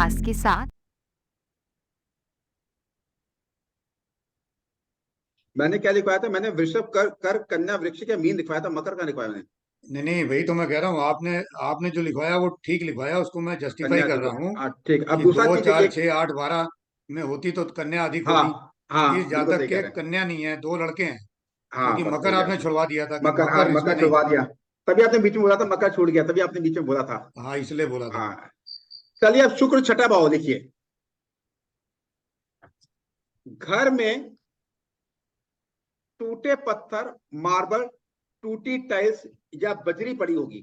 विश्वास के साथ। मैंने क्या लिखवाया था? मैंने वृषभ कर कर कन्या वृक्ष के मीन लिखवाया था, मकर का लिखवाया मैंने। नहीं नहीं, वही तो मैं कह रहा हूँ, आपने आपने जो लिखवाया वो ठीक लिखवाया, उसको मैं जस्टिफाई कन्या कर रहा देखो। हूँ हाँ ठीक, अब कि दूसरा दो चीज चार देखिए। छः आठ 12 में होती तो कन्या अधिक हाँ होती। इस हाँ, बिल्कुल जातक सही कह के रहे हैं। कन्या नहीं है, दो लड़के हैं। हाँ क्योंकि बस मकर सही कहा आपने आपने। छुड़वा दिया था कि मकर, हाँ मकर इसका मकर नहीं छुड़वा था। दिया। तभी आपने बीच में बोला था मकर छूट गया, तभी आपने बीच में बोला था। हाँ, इसलिए बोला था। हाँ। चलिए अब शुक्र छठा भाव लिखिए। घर में टूटे पत्थर, मार्बल, टूटी टाइल्स या बजरी पड़ी होगी।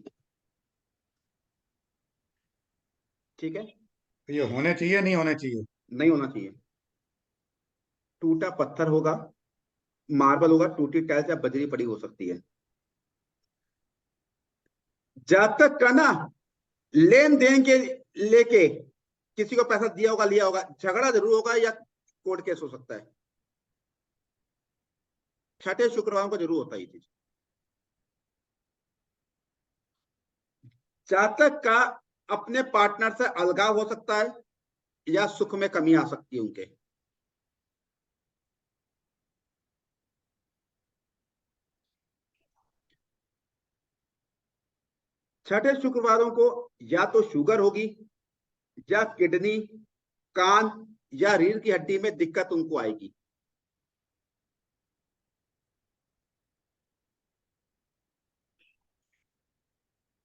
ठीक है। तो ये होने चाहिए नहीं होने चाहिए? नहीं होना चाहिए। टूटा पत्थर होगा, मार्बल होगा, टूटी टाइल्स या बजरी पड़ी हो सकती है। जातक का ना लेन देन के लेके किसी को पैसा दिया होगा, लिया होगा, झगड़ा जरूर होगा या कोर्ट केस हो सकता है। छठे शुक्रवार को जरूर होता है ये चीज। जातक का अपने पार्टनर से अलगाव हो सकता है या सुख में कमी आ सकती है उनके। छठे शुक्रवारों को या तो शुगर होगी, या किडनी, कान या रीढ़ की हड्डी में दिक्कत उनको आएगी।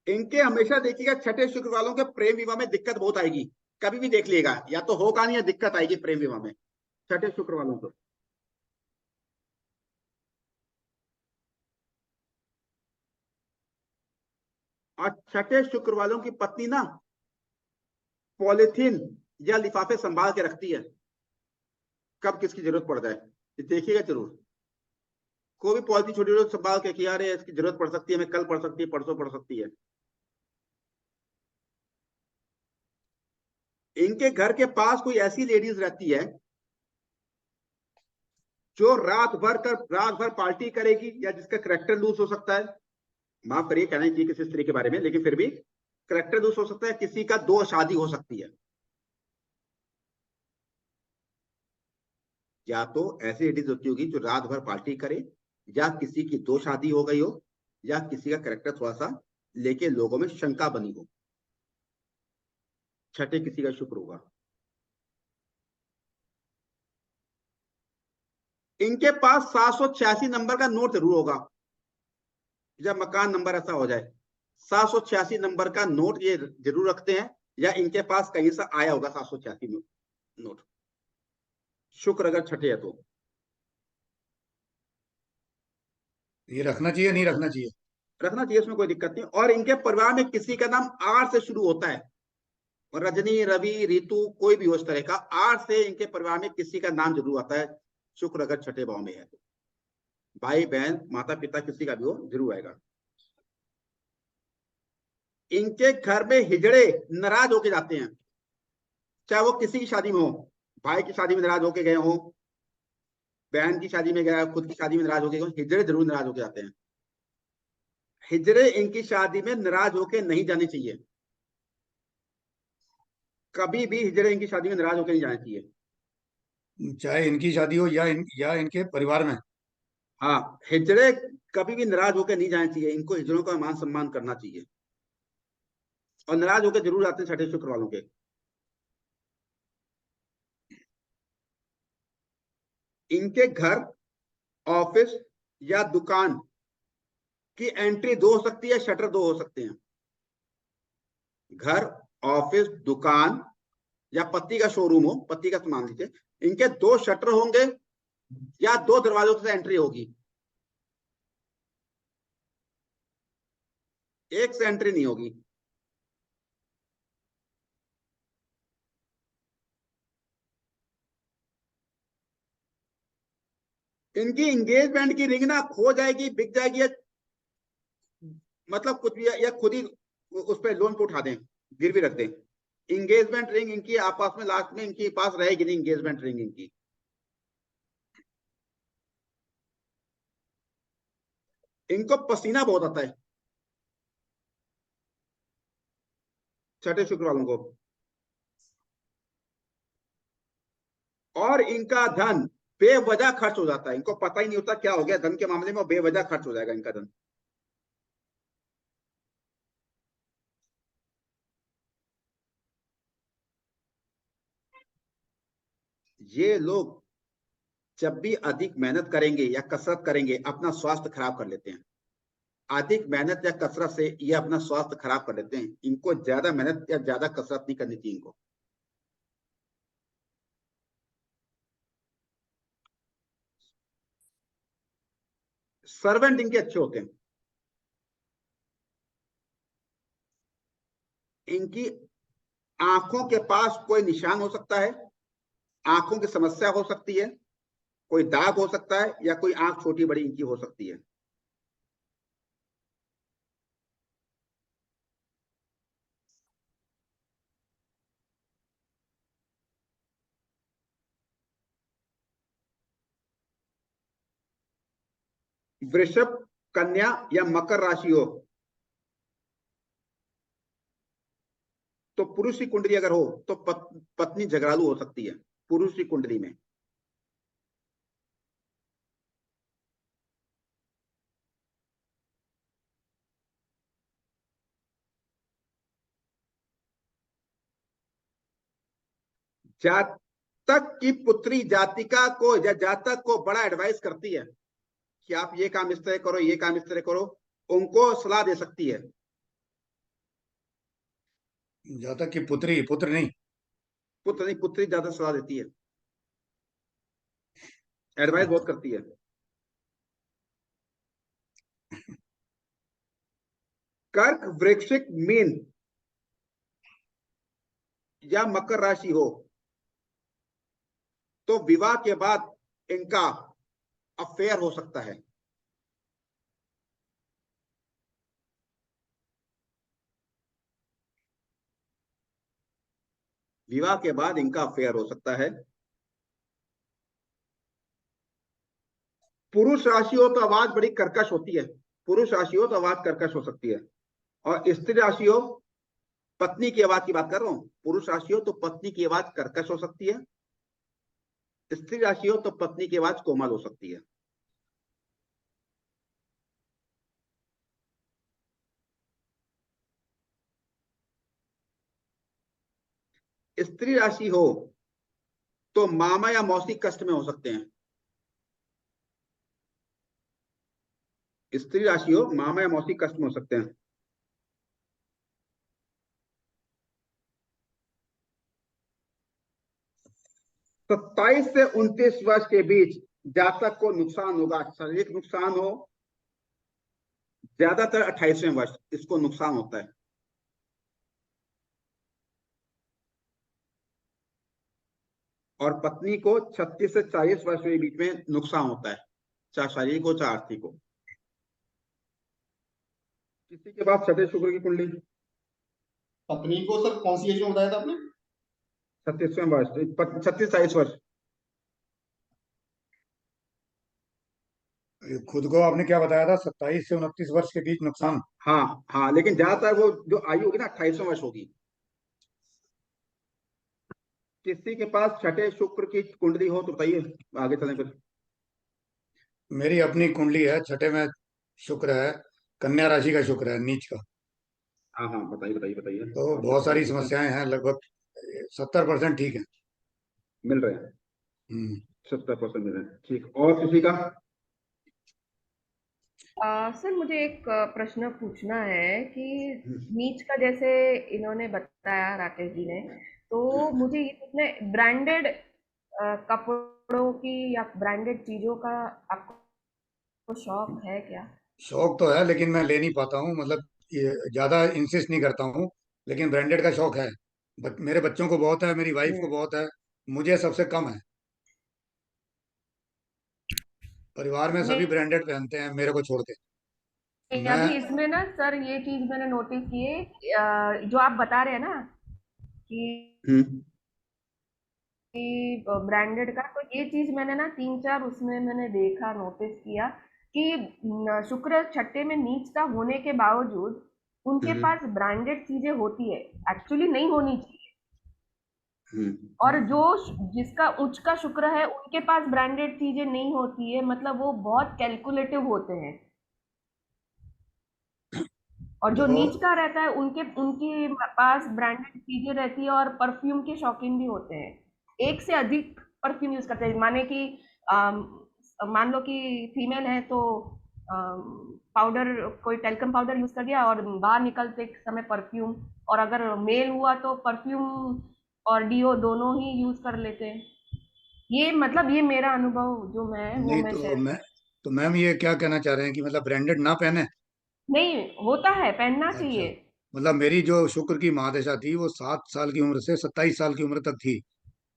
इनके हमेशा देखिएगा छठे शुक्रवारों के प्रेम विवाह में दिक्कत बहुत आएगी। कभी भी देख लिएगा, या तो होगा नहीं या दिक्कत आएगी प्रेम विवाह में छठे शुक्रवारों को। और छठे शुक्रवारों की पत्नी ना पॉलिथीन या लिफाफे संभाल के रखती है, कब किसकी जरूरत पड़ जाए। ये देखिएगा जरूर। कोई भी पॉलिथीन छोटी छोटी संभाल के कि यार ये इसकी जरूरत पड़ सकती है, हमें कल पड़ सकती है, परसों पड़ सकती है। इनके घर के पास कोई ऐसी लेडीज रहती है जो रात भर पार्टी करेगी, या जिसका करेक्टर लूज हो सकता है। माफ करिए कहना चाहिए किसी स्त्री के बारे में, लेकिन फिर भी करेक्टर लूज हो सकता है। किसी का दो शादी हो सकती है। या तो ऐसी लेडीज होती होगी जो रात भर पार्टी करे, या किसी की दो शादी हो गई हो, या किसी का करेक्टर थोड़ा सा लेके लोगों में शंका बनी हो। छठे किसी का शुक्र होगा। इनके पास 786 नंबर का नोट जरूर होगा, जब मकान नंबर ऐसा हो जाए। 786 नंबर का नोट ये जरूर रखते हैं, या इनके पास कहीं से आया होगा 786 नोट। शुक्र अगर छठे है तो। ये रखना चाहिए नहीं रखना चाहिए? रखना चाहिए, उसमें कोई दिक्कत नहीं। और इनके परिवार में किसी का नाम आर से शुरू होता है, रजनी, रवि, रितु, कोई भी हो इस तरह का, आर से इनके परिवार में किसी का नाम जरूर आता है। शुक्र अगर छठे भाव में है तो। भाई बहन माता पिता किसी का भी हो जरूर आएगा। इनके घर में हिजड़े नाराज होके जाते हैं, चाहे वो किसी की शादी में हो। भाई की शादी में नाराज होके गए हो, बहन की शादी में गया, खुद की शादी में नाराज होके गए, हिजड़े जरूर नाराज होके जाते हैं। हिजड़े इनकी शादी में नाराज होके नहीं जाने चाहिए। कभी भी हिजड़े इनकी शादी में नाराज होके नहीं जाना चाहिए। चाहे इनकी शादी हो या इनके परिवार में। हाँ, हिजड़े कभी भी नाराज होकर नहीं जाना चाहिए। इनको हिजड़ों का मान सम्मान करना चाहिए। और नाराज होकर जरूर आते हैं छठे शुक्र वालों के। इनके घर, ऑफिस या दुकान की एंट्री दो हो सकती है, शटर दो हो सकते हैं। घर, ऑफिस, दुकान या पति का शोरूम हो, पति का सामान लीजिए, इनके दो शटर होंगे या दो दरवाजों से एंट्री होगी। एक से एंट्री नहीं होगी। इनकी एंगेजमेंट की रिंग ना खो जाएगी, बिक जाएगी, या मतलब कुछ भी, या खुद ही उस पर लोन पे उठा दें, गिरवी रख दें। इंगेजमेंट रिंग इनकी आपस में लास्ट में इनके पास रहेगी नहीं, इंगेजमेंट रिंग इनकी। इनको पसीना बहुत आता है छठे शुक्र वालों को। और इनका धन बेवजह खर्च हो जाता है, इनको पता ही नहीं होता क्या हो गया धन के मामले में, बेवजह खर्च हो जाएगा इनका धन। ये लोग जब भी अधिक मेहनत करेंगे या कसरत करेंगे अपना स्वास्थ्य खराब कर लेते हैं। अधिक मेहनत या कसरत से ये अपना स्वास्थ्य खराब कर लेते हैं। इनको ज्यादा मेहनत या ज्यादा कसरत नहीं करनी चाहिए इनको। सर्वेंट इनके अच्छे होते हैं। इनकी आंखों के पास कोई निशान हो सकता है, आंखों की समस्या हो सकती है, कोई दाग हो सकता है, या कोई आंख छोटी बड़ी इनकी हो सकती है। वृषभ, कन्या या मकर राशि हो तो पुरुष की कुंडली अगर हो तो पत्नी झगड़ालू हो सकती है पुरुष की कुंडली में। जातक की पुत्री जातिका को या जातक को बड़ा एडवाइस करती है कि आप ये काम इस तरह करो, ये काम इस तरह करो, उनको सलाह दे सकती है। जातक की पुत्री, पुत्र नहीं। पुत्र नहीं, पुत्री ज्यादा सलाह देती है, एडवाइस बहुत करती है। कर्क, वृश्चिक, मीन या मकर राशि हो तो विवाह के बाद इनका अफेयर हो सकता है। विवाह के बाद इनका अफेयर हो सकता है। पुरुष राशि हो तो आवाज बड़ी कर्कश होती है, पुरुष राशि हो तो आवाज कर्कश हो सकती है। और स्त्री राशि हो, पत्नी की आवाज की बात कर रहा हूं, पुरुष राशि हो तो पत्नी की आवाज कर्कश हो सकती है, स्त्री राशि हो तो पत्नी की आवाज कोमल हो सकती है। स्त्री राशि हो तो मामा या मौसी कष्ट में हो सकते हैं। स्त्री राशि हो, मामा या मौसी कष्ट में हो सकते हैं। 27 से 29 वर्ष के बीच जातक को नुकसान होगा, शारीरिक नुकसान हो, ज्यादातर 28वें वर्ष इसको नुकसान होता है। और पत्नी को 36 से 40 वर्ष के बीच में नुकसान होता है, चाहे शारीरिक हो चाहे आर्थिक हो। किसी के पास छठे शुक्र की कुंडली, पत्नी को सर कौन सी एज में बताया था आपने? 36वें वर्ष, 36-40 वर्ष। ये खुद को आपने क्या बताया था, 27 से 29 वर्ष के बीच नुकसान? हाँ हाँ, लेकिन ज्यादातर वो जो आयु होगी ना 28वें वर्ष होगी। किसी के पास छठे शुक्र की कुंडली हो तो बताइए, आगे चलें फिर। मेरी अपनी कुंडली है, छठे में शुक्र है, कन्या राशि का शुक्र है, नीच का। हाँ हाँ, बताइए बताइए बताइए, तो आपके बहुत पता सारी ठीक है, समस्याएं हैं, लगभग 70% ठीक है। मिल रहे हैं। हम्म। 70% मिल रहे हैं, ठीक। और किसी का? सर मुझे एक प्रश्न पूछना है कि हम्म, नीच का जैसे इन्होंने बताया राकेश जी ने, तो हम्म। मुझे ये पूछना है ब्रांडेड कपड़ों की या ब्रांडेड चीजों का आपको शौक है क्या? शौक तो है लेकिन मैं ले नहीं पाता हूँ, मतलब ये ज्यादा इंसिस्ट नहीं करता हूँ। लेकिन ब्रांडेड का शौक है। मेरे बच्चों को बहुत है, मेरी वाइफ को हम्म। बहुत है, मुझे सबसे कम है। परिवार में सभी नहीं, ब्रांडेड पहनते हैं मेरे को छोड़ के। अभी मैं इसमें ना सर ये चीज मैंने नोटिस की है, जो आप बता रहे हैं ना कि हम्म। ब्रांडेड का, तो ये चीज मैंने ना तीन चार उसमें मैंने देखा, नोटिस किया कि शुक्र छठे में नीचता होने के बावजूद उनके हम्म। पास ब्रांडेड चीजें होती है, एक्चुअली नहीं होनी चाहिए। और जो जिसका उच्च का शुक्र है उनके पास ब्रांडेड चीजें नहीं होती है, मतलब वो बहुत कैलकुलेटिव होते हैं। और जो नीच तो का रहता है उनके उनके पास ब्रांडेड चीजें रहती है और परफ्यूम के शौकीन भी होते हैं, एक से अधिक परफ्यूम यूज करते हैं। माने कि मान लो कि फीमेल है तो पाउडर, कोई टेल्कम पाउडर यूज कर दिया और बाहर निकलते समय परफ्यूम, और अगर मेल हुआ तो परफ्यूम और डीओ दोनों ही यूज कर लेते हैं। ये मतलब ये मेरा अनुभव जो मैं वो नहीं, मैं तो शेयर। मैम ये क्या कहना चाह रहे हैं कि मतलब ब्रांडेड ना पहने? नहीं, होता है, पहनना अच्छा, चाहिए। मतलब मेरी जो शुक्र की महादशा थी वो 7 साल की उम्र से 27 साल की उम्र तक थी।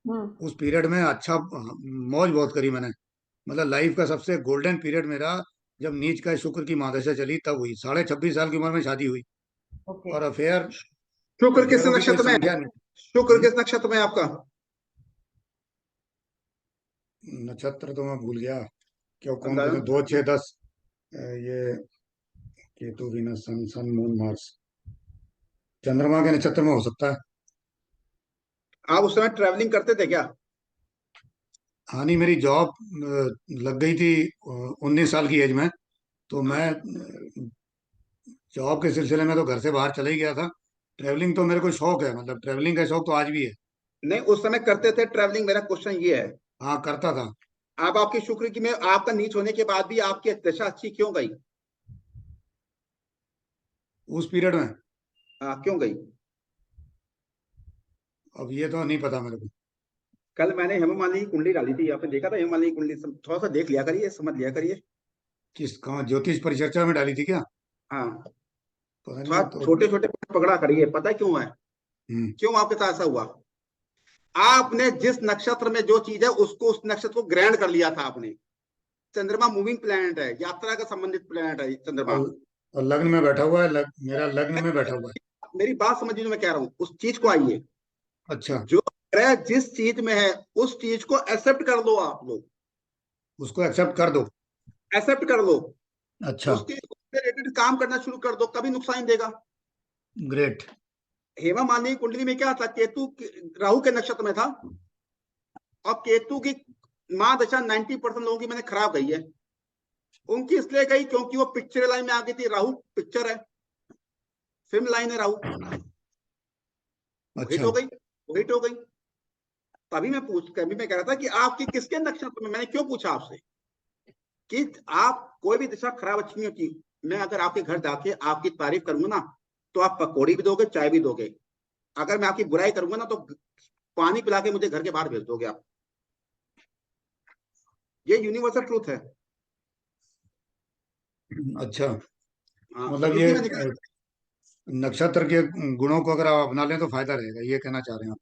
हम्म। उस पीरियड में अच्छा मौज बहुत करी मैंने। मतलब लाइफ का सबसे गोल्डन पीरियड मेरा जब नीच का शुक्र की महादशा चली तब हुई। 26.5 साल की उम्र में शादी हुई। ओके। और अफेयर, शुक्र किस अफेयरों की कोई नक्षत्र में है? संख्या नहीं। शुक्र हम्म, किस नक्षत्र में है आपका? नक्षत्र तो मैं भूल गया। क्या कौन कौन बताओ। है? 2, 6, 10। ये केतु, वीनस, सन, सन, मून, मार्स। चंद्रमा के नक्षत्र में हो सकता है। आप उस समय ट्रैवलिंग करते थे क्या? हाँ, नहीं, मेरी जॉब लग गई थी 19 साल की एज में। तो हाँ। मैं जॉब के सिलसिले में तो घर से बाहर चले ही गया था। ट्रैवलिंग तो मेरे को शौक है, मतलब ट्रैवलिंग का शौक तो आज भी है। नहीं, उस समय करते थे ट्रैवलिंग, मेरा क्वेश्चन ये है। हाँ, करता था। आप आपकी शुक्र की में आपका नीच होने के बाद भी आपकी दशा अच्छी क्यों गई? उस पीरियड में हाँ, क्यों गई? अब ये तो नहीं पता मेरे को। कल मैंने हेमा मालिनी की कुंडली डाली थी, आपने देखा था हेमा मालिनी की कुंडली? थोड़ा सा देख लिया करिए, समझ लिया करिए। किस, कहाँ ज्योतिष परिचर्चा में डाली थी क्या? हाँ। पता नहीं, थोड़ा मैं तो। छोटे छोटे पकड़ा करिए, पता है क्यों है? हम्म। क्यों आपके साथ ऐसा हुआ? आपने जिस नक्षत्र में जो चीज है उसको, उस नक्षत्र को ग्रहण कर लिया था आपने। चंद्रमा मूविंग प्लैनेट है, यात्रा का संबंधित प्लैनेट है चंद्रमा। और, और लग्न में बैठा हुआ है, मेरा लग्न में बैठा हुआ है। मेरी बात समझिए जो मैं कह रहा हूँ, उस चीज को आइए। अच्छा, जो ग्रह जिस चीज में है उस चीज को एक्सेप्ट कर लो, आप लोग उसको एक्सेप्ट कर दो। एक्सेप्ट कर लो। अच्छा, उसके रिलेटेड काम करना शुरू कर दो, कभी नुकसान नहीं देगा। ग्रेट। हेमा मालिनी की कुंडली में क्या था? राहु के नक्षत्र में था। और केतु की महादशा 90% लोगों की मैंने खराब गई है। उनकी इसलिए गई क्योंकि वो पिक्चर लाइन में आ गई थी। राहु पिक्चर है, फिल्म लाइन है राहु। वो हिट अच्छा, हो गई, वो हिट हो गई। कभी मैं कह रहा था कि आपकी किसके नक्षत्र में, मैंने क्यों पूछा आपसे कि आप कोई भी दिशा खराब अच्छी नहीं होती। मैं अगर आपके घर जाके आपकी तारीफ करूंगा ना, तो आप पकौड़ी भी दोगे, चाय भी दोगे। अगर मैं आपकी बुराई करूंगा ना, तो पानी पिला के मुझे घर के बाहर भेज दोगे आप। ये यूनिवर्सल ट्रूथ है। अच्छा। हाँ, तो मतलब ये इसलिए मैंने कहा नक्षत्र के गुणों को अगर आप अपना लें तो फायदा रहेगा, ये कहना चाह रहे हैं आप?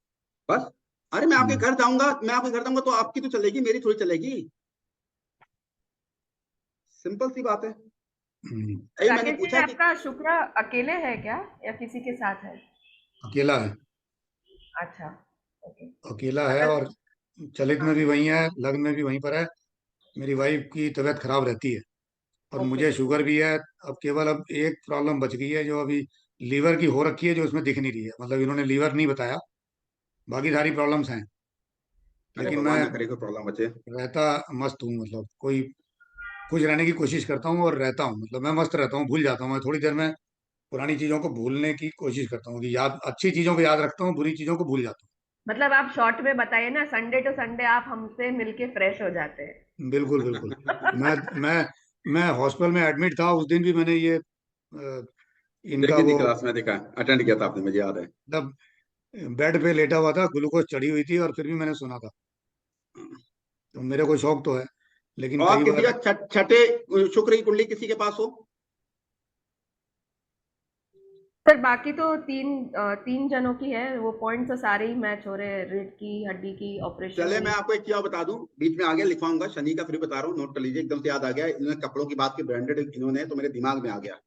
बस। अरे मैं आपके हम्म, घर जाऊंगा, मैं आपके घर जाऊंगा तो आपकी तो चलेगी, मेरी थोड़ी चलेगी। सिंपल सी बात है। हम्म। यही मैंने राकेश जी, पूछा कि आपका शुक्र अकेले है क्या या किसी के साथ है? अकेला है। अच्छा। ओके। अकेला है, अगर और चलित में हाँ। भी वही है, लग्न में भी वहीं पर है। मेरी वाइफ की तबीयत खराब रहती है, और ओके। मुझे शुगर भी है। अब एक प्रॉब्लम बच गई है जो अभी लीवर की हो रखी है, जो उसमें दिख नहीं रही है। मतलब इन्होंने लीवर नहीं बताया, बाकी सारी प्रॉब्लम्स हैं। अरे लेकिन मैं भगवान ना करे कोई प्रॉब्लम बचे। रहता मस्त हूँ, मतलब कोई खुश रहने की कोशिश करता हूँ और रहता हूँ। मतलब मैं मस्त रहता हूँ, भूल जाता हूँ मैं थोड़ी देर में। पुरानी चीजों को भूलने की कोशिश करता हूँ, कि याद अच्छी चीजों को याद रखता हूँ, बुरी चीजों को भूल जाता मतलब आप शॉर्ट में बताइए ना, संडे टू संडे आप हमसे मिलके फ्रेश हो जाते हैं। हूँ। बिल्कुल, बिल्कुल। मैं मैं मैं हॉस्पिटल में एडमिट था, उस दिन भी मैंने ये इनका देखी थी वो, क्लास में, देखा, अटेंड किया था आपने, मुझे याद है। मतलब बेड पे लेटा हुआ था, ग्लूकोज चढ़ी हुई थी, और फिर भी मैंने सुना था। तो मेरे को शौक तो है, लेकिन और कई किसी बार। का छठे शुक्र की कुंडली किसी के पास हो? सर बाकी तो तीन जनों की है, वो पॉइंट तो सारे ही मैच हो रहे हैं, रीढ़ की हड्डी की, ऑपरेशन चले, मैं हुई। आपको एक चीज बता दूं, बीच में आगे लिखवाऊंगा, शनि का फिर बता रहा हूँ, नोट कर लीजिए। एकदम से याद आ गया, इन्होंने कपड़ों की बात की, ब्रांडेड इन्होंने, तो मेरे दिमाग में आ गया।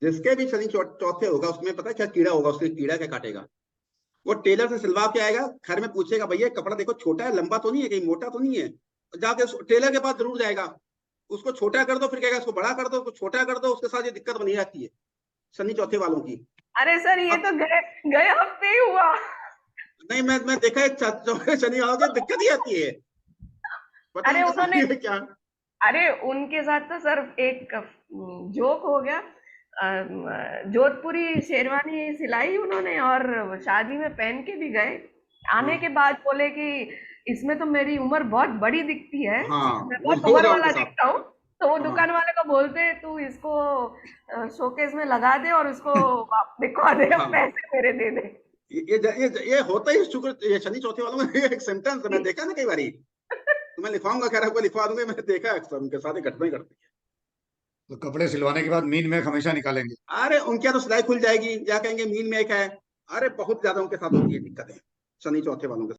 जिसके भी शनि चौथे होगा उसमें पता है क्या कीड़ा होगा, उसके कीड़ा क्या काटेगा? वो टेलर से सिलवा के आएगा, घर में पूछेगा भैया कपड़ा देखो छोटा है, लंबा तो नहीं है, कहीं मोटा तो नहीं है। जाके टेलर के पास जरूर जाएगा, उसको छोटा कर दो, फिर कहेगा इसको बड़ा कर दो, उसको छोटा कर दो। उसके साथ ये दिक्कत बनी रहती है शनि चौथे वालों की। अरे सर, ये अब तो गए गए हफ्ते ही हुआ। नहीं, मैं देखा है चौथे शनि वालों की दिक्कत ही आती है, पता अरे नहीं उन्होंने समझ में क्या। अरे उनके साथ तो सर एक जोक हो गया। जोधपुरी शेरवानी सिलाई उन्होंने और शादी में पहन के भी गए। आने हाँ के बाद बोले कि इसमें तो मेरी उम्र बहुत बड़ी दिखती है, हाँ, मैं वो बहुत हो उम्र रहा वाला उनके साथ। दिखता हूँ। तो वो हाँ दुकान वाले को बोलते तू इसको शोकेस में लगा दे और उसको दिखवा दे, हाँ, पैसे मेरे दे दे। ये होता ही शुक्र, ये शनि चौथे वालों में एक सिम्टम्स मैं देखा ना कई बारी, तो मैं लिखवाऊंगा, खैर आपको लिखवा दूंगा, मैंने देखा है अक्सर उनके साथ ये घटनाएं घटती तो कपड़े सिलवाने के बाद मीन में हमेशा निकालेंगे। है। अरे उनके यहाँ तो सिलाई खुल जाएगी, या कहेंगे मीन में एक है। अरे बहुत ज्यादा उनके साथ होती है दिक्कतें, शनि चौथे वालों के